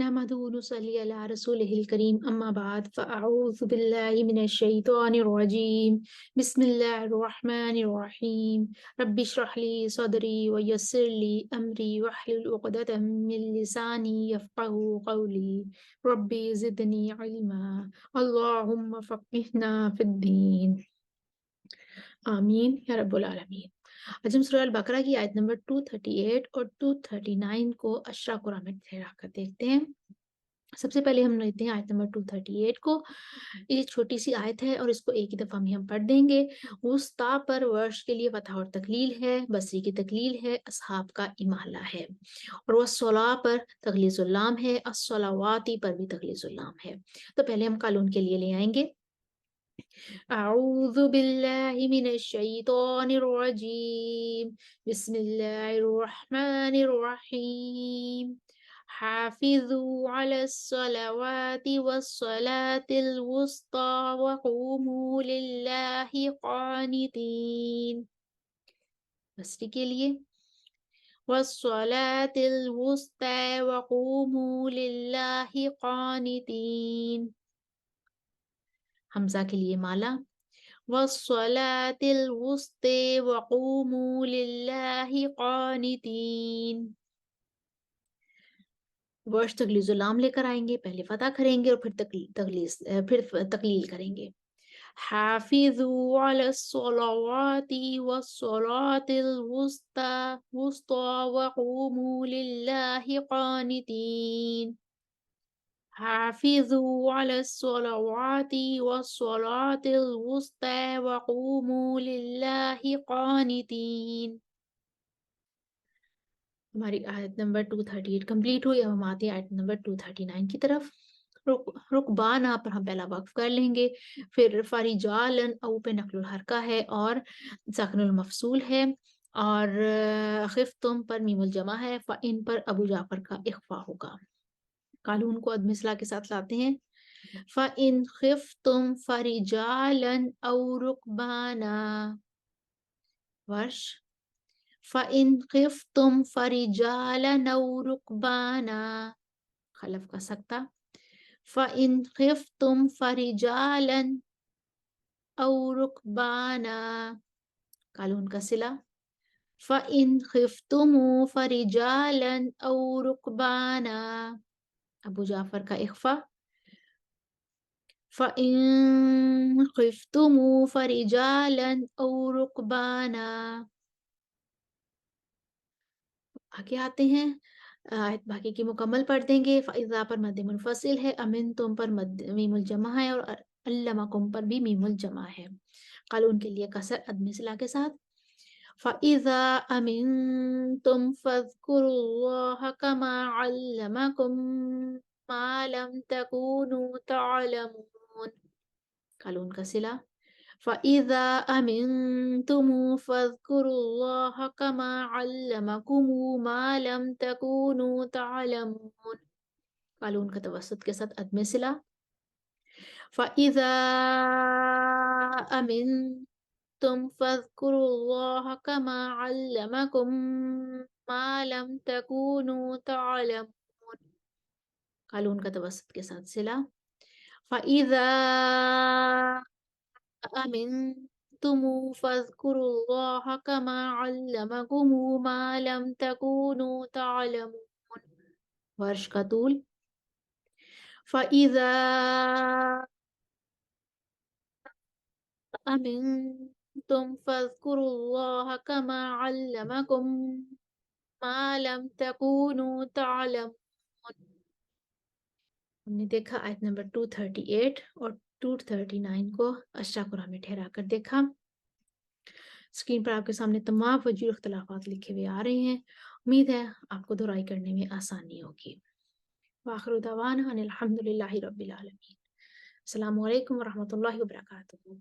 नहमदुहु व नुसल्ली अला रसूलिहिल करीम अम्मा बाद फ़अऊज़ु बिल्लाहि मिनश शैतानिर रजीम बिस्मिल्लाहिर रहमानिर रहीम रब्बि इश्रह ली सदरी व यस्सिर ली अमरी वहलुल उक़दतम मिन लिसानी यफ़क़हू क़ौली रब्बि ज़िदनी इल्मा अल्लाहुम्मा फ़क़्हिना फ़िद्दीन आमीन या रब्बुल आलमीन। आज हम सूरह अल बकरा की आयत नंबर 238 और 239 को अशरा कुरान में ठहरा कर देखते हैं। सबसे पहले हम लेते हैं आयत नंबर 238 को। ये छोटी सी आयत है और इसको एक ही दफ़ा में हम पढ़ देंगे। वुस्ता पर वर्ष के लिए फतह और तकलील है, बसरी की तकलील है, असहाब का इमाला है और वस्सला पर तगलीज़ुल लाम है, अस्सलावाती पर भी तगलीज़ुल लाम है। तो पहले हम कालून के लिए ले आएंगे। अऊज़ु बिल्लाहि मिनश शैतानिर रजीम बिस्मिल्लाहिर रहमानिर रहीम हाफिज़ू अलस्सलावाति वस्सलातिल वुस्ता वक़ूमू लिल्लाहि क़ानितीन। बसरी के लिए वस्सलातिल वुस्ता वक़ूमू लिल्लाहि क़ानितीन। हमज़ा के लिए माला वस्सलातिल वुस्ते वक़ूमू लिल्लाहि क़ानितीन। वर्ष तगलीज़ुल लाम लेकर आएंगे, पहले फतह करेंगे और फिर तकलील करेंगे। हाफिज़ू अलस्सलावाति वस्सलातिल वुस्ता वक़ूमू लिल्लाहि क़ानितीन। हाफिज़ू अलस्सलावाति वस्सलातिल वुस्ता वक़ूमू लिल्लाहि क़ानितीन। हमारी आयत नंबर 238 कंप्लीट हुई। अब हम आते हैं आयत नंबर 239 की तरफ। रुकबाना पर हम पहला वक्फ कर लेंगे, फिर फरिजालन औ पे नक्लुल हरका है और साकिनुल मफसूल है और खिफ्तुम पर मीमुल जमा है, इन पर अबू जाफर का इख्फा होगा। कालून को अदमिसला के साथ लाते हैं। फ़इन खिफ्तुम फरिजालन औ रुकबाना। वर्ष फ़इन खिफ्तुम फरिजालन औ रुकबाना। खलफ का सकता फ़इन खिफ्तुम फरिजालन औ रुकबाना। कालून का सिला फ़इन खिफ्तुमु फरिजालन औ रुकबाना। अबू जाफर का इख्फा फ़इन खिफ्तुमु फरिजालन औ रुकबाना। आगे आते हैं, आयत बाकी की मुकम्मल पढ़ देंगे। फ़इज़ा पर मद मुनफ़सिल है, अमिन तुम पर मद मीमुल जमा है और अल्लमकुम पर भी मीमुल जमा है। कालून के लिए कसर अदमी सिला के साथ फ़इज़ा अमिनतुम फ़ज़्कुरुल्लाह कमा अल्लमकुम मा लम तकूनू तअलमून। कालून का सिला फ़इज़ा अमिनतुम फ़ज़्कुरुल्लाह कमा अल्लमकुम मा लम तकूनू तअलमून। कालून का तवस्सुत के साथ अदम सिला फ़इज़ा अमिनतुम फ़ज़्कुरुल्लाह कमा अल्लमकुम मा लम तकूनू तअलमून। कालून का तवस्सुत के साथ सिला फ़इज़ा अमिनतुम फ़ज़्कुरुल्लाह कमा अल्लमकुम मा लम तकूनू तअलमून। वर्ष का तूल फ़इज़ा अमिनतुम फ़ज़्कुरुल्लाह कमा अल्लमकुम मा लम तकूनू तअलमून। हमने देखा आयत नंबर 238 और 239 को अशरा कुरान में ठहरा कर देखा। स्क्रीन पर आपके सामने तमाम वजूह इख्तिलाफात लिखे हुए आ रहे हैं। उम्मीद है आपको दोहराई करने में आसानी होगी। वाखिर दावाना अनिल हम्दुलिल्लाहि रब्बिल आलमीन। अस्सलामु अलैकुम व रहमतुल्लाहि व बरकातुहू।